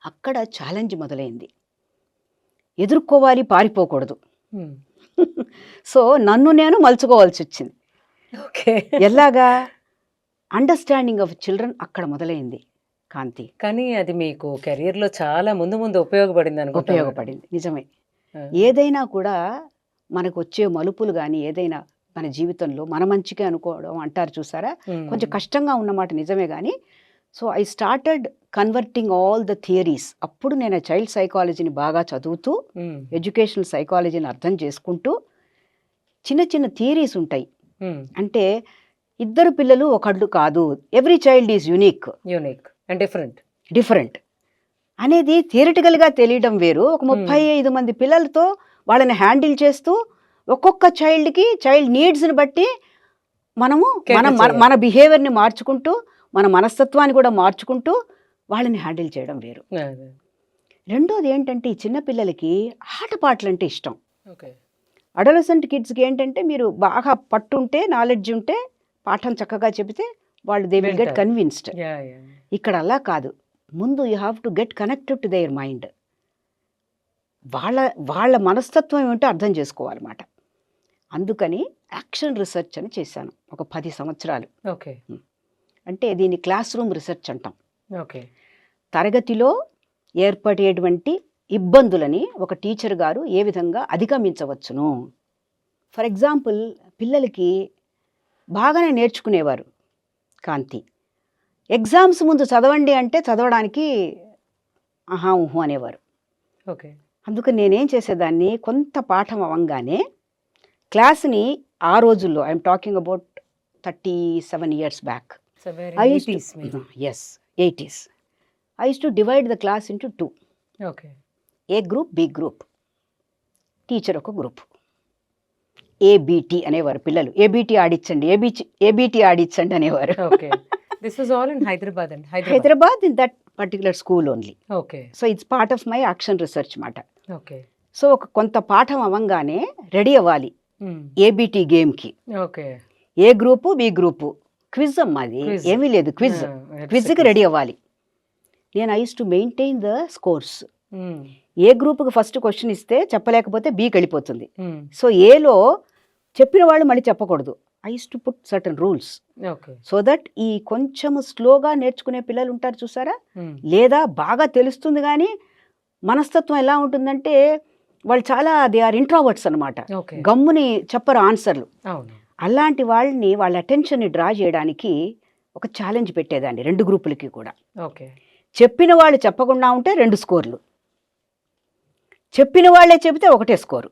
అక్కడ ఛాలెంజ్ మొదలైంది. ఎదుర్కోవాలి, పారిపోకూడదు. సో నన్ను నేను మలుచుకోవాల్సి వచ్చింది. ఓకే. ఎలాగా? అండర్స్టాండింగ్ ఆఫ్ చిల్డ్రన్ అక్కడ మొదలైంది కాంతి. కానీ అది మీకు కెరియర్‌లో చాలా ముందు ముందు ఉపయోగపడింది అనుకుంటా. ఉపయోగపడింది, నిజమే. ఏదైనా కూడా మనకు వచ్చే మలుపులు కానీ ఏదైనా మన జీవితంలో మన మంచిగా అనుకోవడం అంటారు చూసారా, కొంచెం కష్టంగా ఉన్నమాట నిజమే. కానీ so I started converting all the theories. అప్పుడు నేను చైల్డ్ సైకాలజీని బాగా చదువుతూ ఎడ్యుకేషనల్ సైకాలజీని అర్థం చేసుకుంటూ చిన్న చిన్న థియరీస్ ఉంటాయి. అంటే ఇద్దరు పిల్లలు ఒకళ్ళు కాదు, every child is unique and different అనేది థియరిటికల్గా తెలియడం వేరు. ఒక 35 మంది పిల్లలతో వాళ్ళని హ్యాండిల్ చేస్తూ ఒక్కొక్క చైల్డ్కి చైల్డ్ నీడ్స్ని బట్టి మనము మన బిహేవియర్ని మార్చుకుంటూ మన మనస్తత్వాన్ని కూడా మార్చుకుంటూ వాళ్ళని హ్యాండిల్ చేయడం వేరు. రెండోది ఏంటంటే ఈ చిన్నపిల్లలకి ఆటపాటలు అంటే ఇష్టం. అడోలసెంట్ కిడ్స్కి ఏంటంటే మీరు బాగా పట్టుంటే నాలెడ్జ్ ఉంటే పాఠం చక్కగా చెబితే వాళ్ళు దే విల్ గెట్ కన్విన్స్డ్. ఇక్కడ అలా కాదు, ముందు you have to get connected to their mind. వాళ్ళ మనస్తత్వం ఏమిటో అర్థం చేసుకోవాలన్నమాట. అందుకని యాక్షన్ రీసెర్చ్ అని చేశాను ఒక 10 సంవత్సరాలు. అంటే దీన్ని క్లాస్ రూమ్ రీసెర్చ్ అంటాం. తరగతిలో ఏర్పడేటువంటి ఇబ్బందులని ఒక టీచర్ గారు ఏ విధంగా అధిగమించవచ్చును. ఫర్ ఎగ్జాంపుల్, పిల్లలకి బాగానే నేర్చుకునేవారు కాంతి, ఎగ్జామ్స్ ముందు చదవండి అంటే చదవడానికి ఆహా ఊహు అనేవారు. అందుకని నేనేం చేసేదాన్ని, కొంత పాఠం అవ్వంగానే క్లాస్ని ఆ రోజుల్లో I'm talking about 37 years back, '80s, I used to divide the class into 2. A group, B group, teacher ఒక గ్రూప్. ఏబిటి అనేవారు పిల్లలు. ఏబిటి ఆడించండి, ఏబిటి ఆడించండి అనేవారు. Hyderabad in that particular school only. So it's part of my action research మాట. So ఒక కొంత పాఠం అవ్వంగానే రెడీ అవ్వాలి ఏబిటి గేమ్కి. A group, B group, quiz అమ్మాది ఏమీ లేదు, క్విజ్కి రెడీ అవ్వాలి. నేను I use to maintain the scores. ఏ గ్రూప్కి ఫస్ట్ క్వశ్చన్ ఇస్తే చెప్పలేకపోతే బికి వెళ్ళిపోతుంది. సో ఏలో చెప్పిన వాళ్ళు మళ్ళీ చెప్పకూడదు. I use to put certain rules so that ఈ కొంచెం స్లోగా నేర్చుకునే పిల్లలు ఉంటారు చూసారా, లేదా బాగా తెలుస్తుంది కానీ మనస్తత్వం ఎలా ఉంటుందంటే వాళ్ళు చాలా దే ఆర్ ఇంట్రావర్ట్స్ అనమాట, గమ్ముని చెప్పరు ఆన్సర్లు. అలాంటి వాళ్ళని వాళ్ళ అటెన్షన్ని డ్రా చేయడానికి ఒక ఛాలెంజ్ పెట్టేదాన్ని 2 గ్రూపులకి కూడా. చెప్పిన వాళ్ళు చెప్పకుండా ఉంటే 2 స్కోర్లు, చెప్పిన వాళ్ళే చెబితే 1 స్కోరు.